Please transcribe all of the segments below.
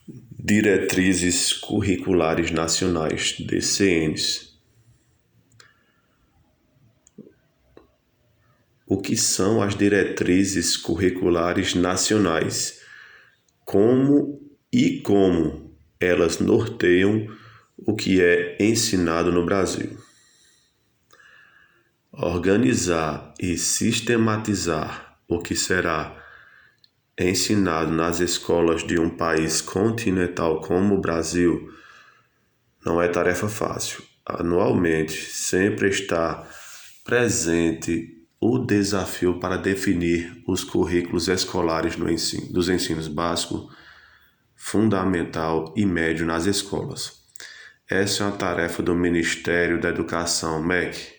Diretrizes Curriculares Nacionais, DCNs. O que são as diretrizes curriculares nacionais? Como elas norteiam o que é ensinado no Brasil? Organizar e sistematizar o que será ensinado nas escolas de um país continental como o Brasil não é tarefa fácil. Anualmente, sempre está presente o desafio para definir os currículos escolares dos ensinos básico, fundamental e médio nas escolas. Essa é uma tarefa do Ministério da Educação, MEC,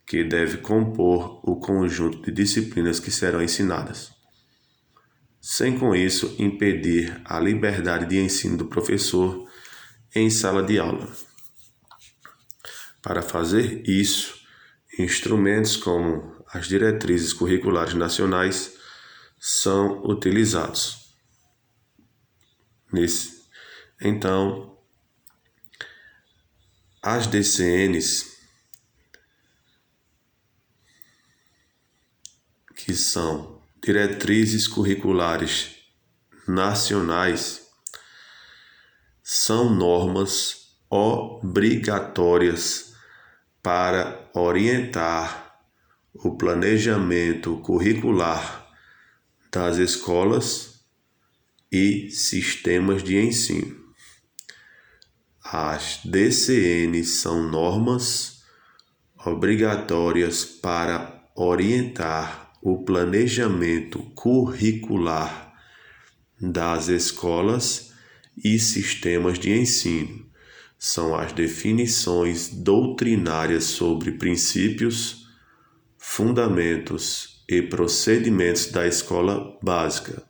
que deve compor o conjunto de disciplinas que serão ensinadas, sem com isso impedir a liberdade de ensino do professor em sala de aula. Para fazer isso, instrumentos como as diretrizes curriculares nacionais são utilizados. Então, as DCNs, que são diretrizes curriculares nacionais, são normas obrigatórias para orientar o planejamento curricular das escolas e sistemas de ensino. As DCNs são normas obrigatórias para orientar o planejamento curricular das escolas e sistemas de ensino. São as definições doutrinárias sobre princípios, fundamentos e procedimentos da escola básica.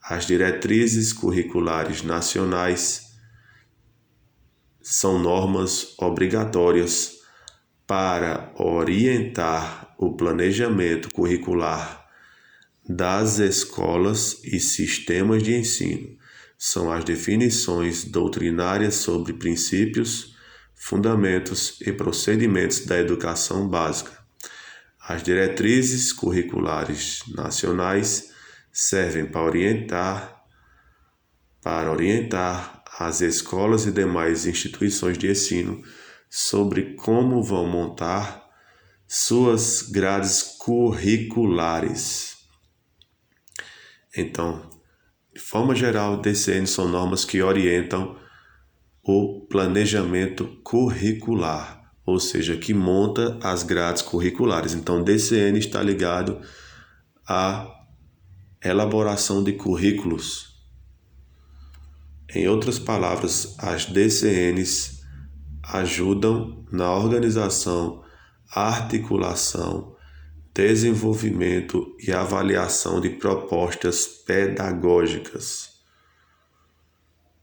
As diretrizes curriculares nacionais são normas obrigatórias para orientar o planejamento curricular das escolas e sistemas de ensino. São as definições doutrinárias sobre princípios, fundamentos e procedimentos da educação básica. As diretrizes curriculares nacionais servem para orientar as escolas e demais instituições de ensino sobre como vão montar suas grades curriculares. Então, de forma geral, DCNs são normas que orientam o planejamento curricular, ou seja, que monta as grades curriculares. Então, DCN está ligado à elaboração de currículos. Em outras palavras, as DCNs ajudam na organização, articulação, desenvolvimento e avaliação de propostas pedagógicas.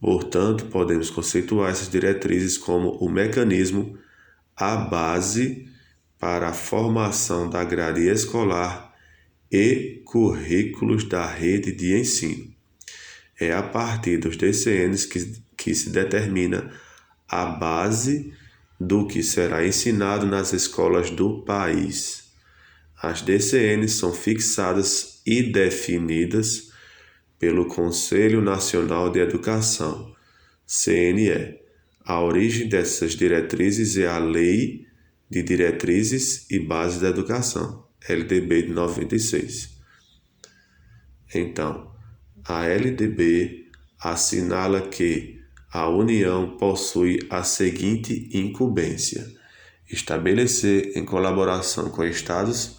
Portanto, podemos conceituar essas diretrizes como o mecanismo, a base para a formação da grade escolar e currículos da rede de ensino. É a partir dos DCNs que se determina a base do que será ensinado nas escolas do país. As DCNs são fixadas e definidas pelo Conselho Nacional de Educação, CNE. A origem dessas diretrizes é a Lei de Diretrizes e Bases da Educação, LDB de 96. Então, a LDB assinala que a União possui a seguinte incumbência: estabelecer, em colaboração com estados,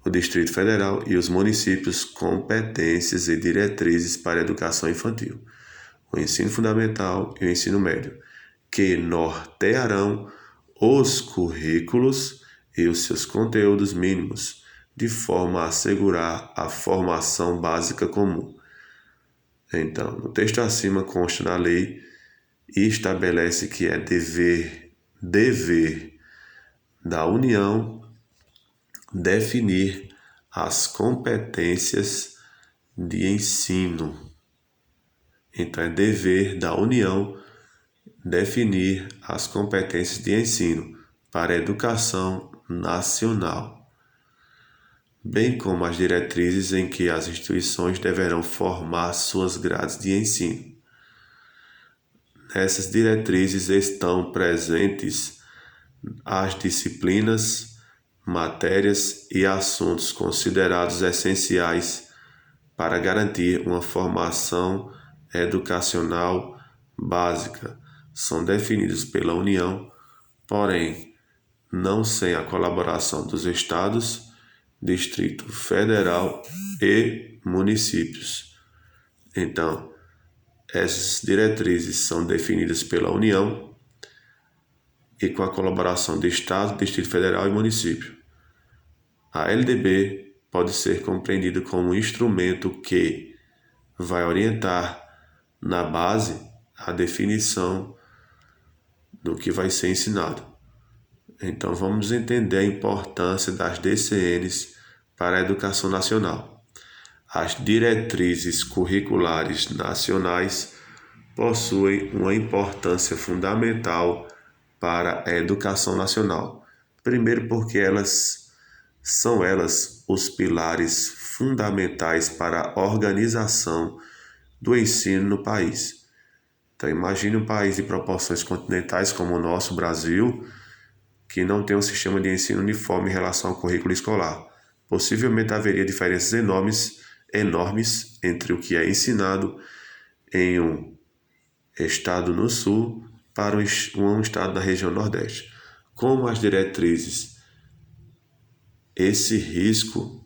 o Distrito Federal e os municípios, competências e diretrizes para a educação infantil, o ensino fundamental e o ensino médio, que nortearão os currículos e os seus conteúdos mínimos, de forma a assegurar a formação básica comum. Então, no texto acima consta na lei e estabelece que é dever da União definir as competências de ensino Então é dever da União definir as competências de ensino para a educação nacional, bem como as diretrizes em que as instituições deverão formar suas grades de ensino. Nessas diretrizes estão presentes as disciplinas, matérias e assuntos considerados essenciais para garantir uma formação educacional básica. São definidos pela União, porém, não sem a colaboração dos estados, Distrito Federal e municípios. Então, essas diretrizes são definidas pela União e com a colaboração de Estado, Distrito Federal e município. A LDB pode ser compreendida como um instrumento que vai orientar na base a definição do que vai ser ensinado. Então vamos entender a importância das DCNs para a educação nacional. As diretrizes curriculares nacionais possuem uma importância fundamental para a educação nacional. Primeiro porque são os pilares fundamentais para a organização do ensino no país. Então imagine um país de proporções continentais como o nosso Brasil, que não tem um sistema de ensino uniforme em relação ao currículo escolar. Possivelmente haveria diferenças enormes entre o que é ensinado em um estado no sul para um estado na região nordeste. Como as diretrizes, esse risco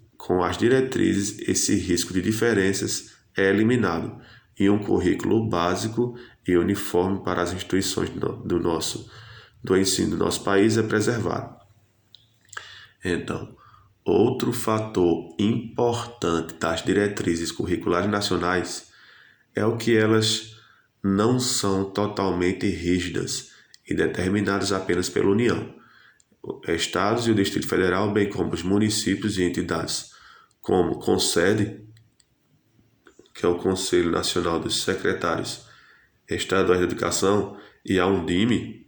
de diferenças é eliminado e um currículo básico e uniforme para as instituições do ensino do nosso país é preservado. Então, outro fator importante das diretrizes curriculares nacionais é o que elas não são totalmente rígidas e determinadas apenas pela União. Estados e o Distrito Federal, bem como os municípios e entidades como o CONSED, que é o Conselho Nacional dos Secretários Estaduais de Educação, e a Undime,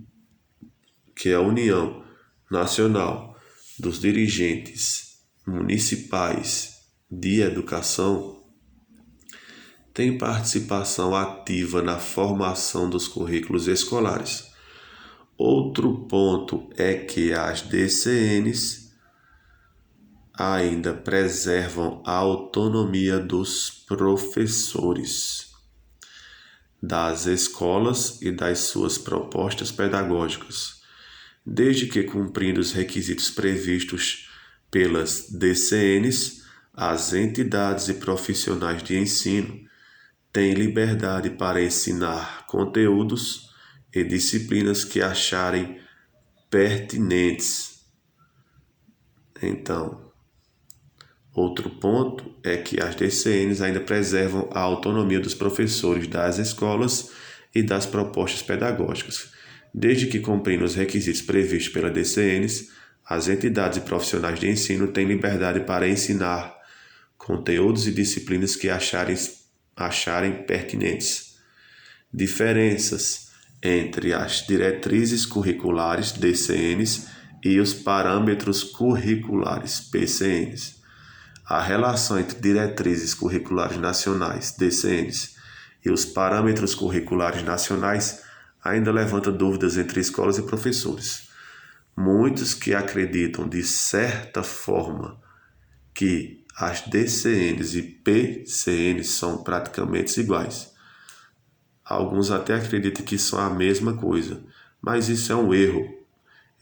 que é a União Nacional dos Dirigentes Municipais de Educação, tem participação ativa na formação dos currículos escolares. Outro ponto é que as DCNs ainda preservam a autonomia dos professores, das escolas e das suas propostas pedagógicas, desde que cumprindo os requisitos previstos pelas DCNs, as entidades e profissionais de ensino têm liberdade para ensinar conteúdos e disciplinas que acharem pertinentes. Então, outro ponto é que as DCNs ainda preservam a autonomia dos professores das escolas e das propostas pedagógicas. Desde que cumprindo os requisitos previstos pela DCNs, as entidades e profissionais de ensino têm liberdade para ensinar conteúdos e disciplinas que acharem pertinentes. Diferenças entre as diretrizes curriculares DCNs e os parâmetros curriculares PCNs. A relação entre diretrizes curriculares nacionais, DCNs, e os parâmetros curriculares nacionais ainda levanta dúvidas entre escolas e professores. Muitos que acreditam, de certa forma, que as DCNs e PCNs são praticamente iguais. Alguns até acreditam que são a mesma coisa, mas isso é um erro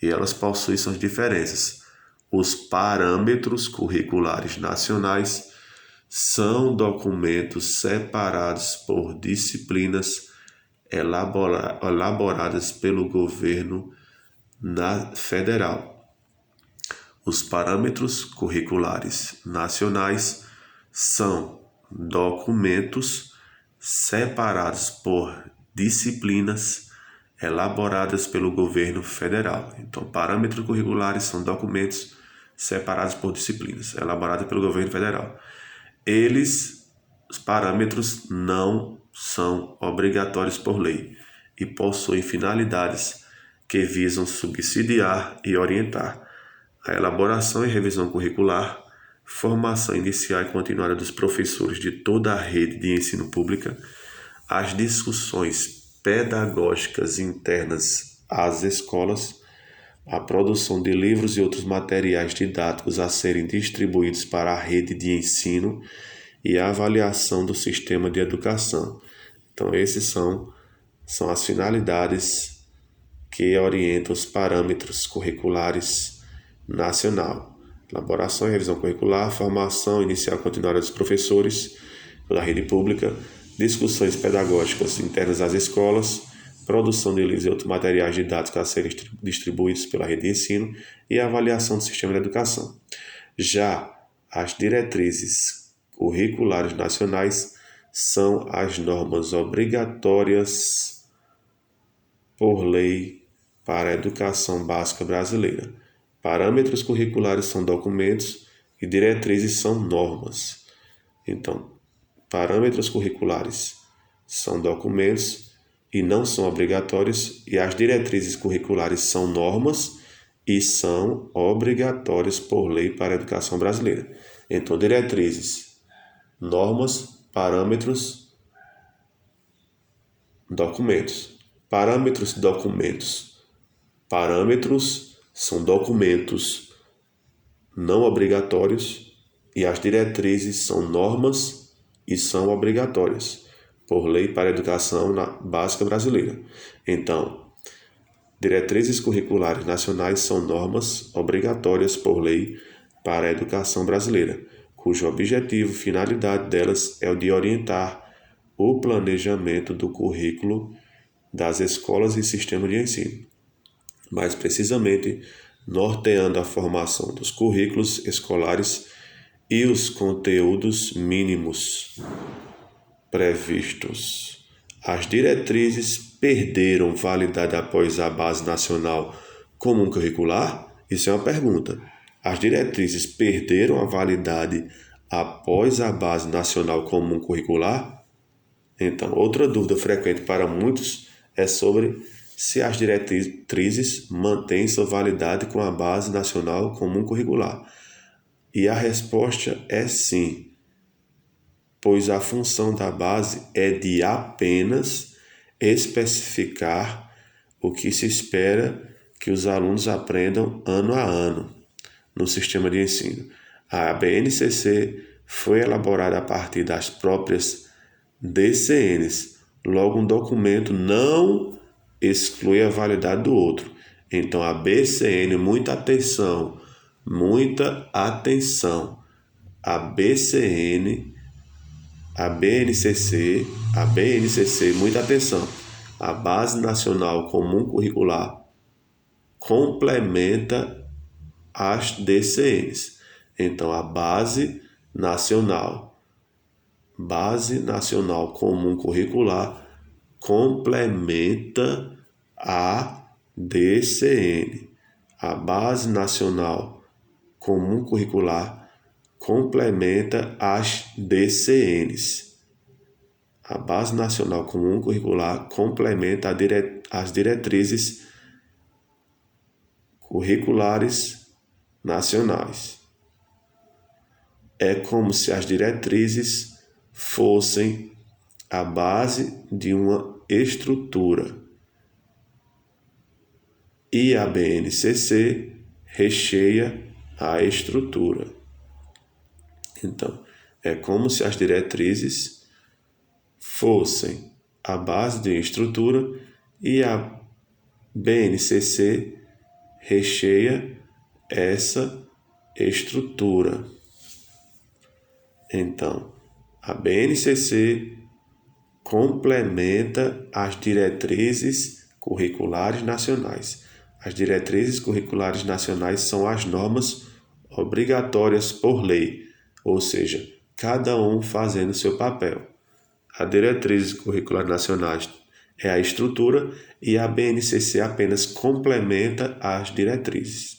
e elas possuem suas diferenças. Os parâmetros curriculares nacionais são documentos separados por disciplinas elaboradas pelo governo federal. Os parâmetros curriculares nacionais são documentos separados por disciplinas elaboradas pelo governo federal. Então, parâmetros curriculares são documentos separados por disciplinas elaborados pelo governo federal. Os parâmetros não são obrigatórios por lei e possuem finalidades que visam subsidiar e orientar a elaboração e revisão curricular, formação inicial e continuada dos professores de toda a rede de ensino pública, as discussões pedagógicas internas às escolas, a produção de livros e outros materiais didáticos a serem distribuídos para a rede de ensino e a avaliação do sistema de educação. Então, esses são as finalidades que orientam os parâmetros curriculares nacional. Elaboração e revisão curricular, formação inicial e continuada dos professores da rede pública, discussões pedagógicas internas às escolas, produção de livros e outros materiais didáticos a serem distribuídos pela rede de ensino e avaliação do sistema de educação. Já as diretrizes curriculares nacionais são as normas obrigatórias por lei para a educação básica brasileira. Parâmetros curriculares são documentos e diretrizes são normas. Então, parâmetros curriculares são documentos e não são obrigatórios, e as diretrizes curriculares são normas e são obrigatórias por lei para a educação brasileira. Então, diretrizes, normas, parâmetros, documentos. Parâmetros, documentos. Parâmetros são documentos não obrigatórios e as diretrizes são normas e são obrigatórias por lei para a educação básica brasileira. Então, diretrizes curriculares nacionais são normas obrigatórias por lei para a educação brasileira, cujo objetivo, finalidade delas é o de orientar o planejamento do currículo das escolas e sistema de ensino, mais precisamente norteando a formação dos currículos escolares e os conteúdos mínimos previstos. As diretrizes perderam validade após a Base Nacional Comum Curricular? Isso é uma pergunta. As diretrizes perderam a validade após a Base Nacional Comum Curricular? Então, outra dúvida frequente para muitos é sobre se as diretrizes mantêm sua validade com a Base Nacional Comum Curricular. E a resposta é sim, pois a função da base é de apenas especificar o que se espera que os alunos aprendam ano a ano no sistema de ensino. A BNCC foi elaborada a partir das próprias DCNs, logo um documento não exclui a validade do outro. Então a BCN, muita atenção, a BCN, a BNCC, muita atenção, a Base Nacional Comum Curricular complementa as DCNs. Então a Base Nacional Comum Curricular complementa a DCN. A Base Nacional Comum Curricular complementa as DCNs. A Base Nacional Comum Curricular complementa as diretrizes curriculares nacionais. É como se as diretrizes fossem a base de uma estrutura e a BNCC recheia a estrutura. Então, é como se as diretrizes fossem a base de uma estrutura e a BNCC recheia essa estrutura. Então, a BNCC complementa as diretrizes curriculares nacionais. As diretrizes curriculares nacionais são as normas obrigatórias por lei, ou seja, cada um fazendo seu papel. A diretrizes curriculares nacionais é a estrutura e a BNCC apenas complementa as diretrizes.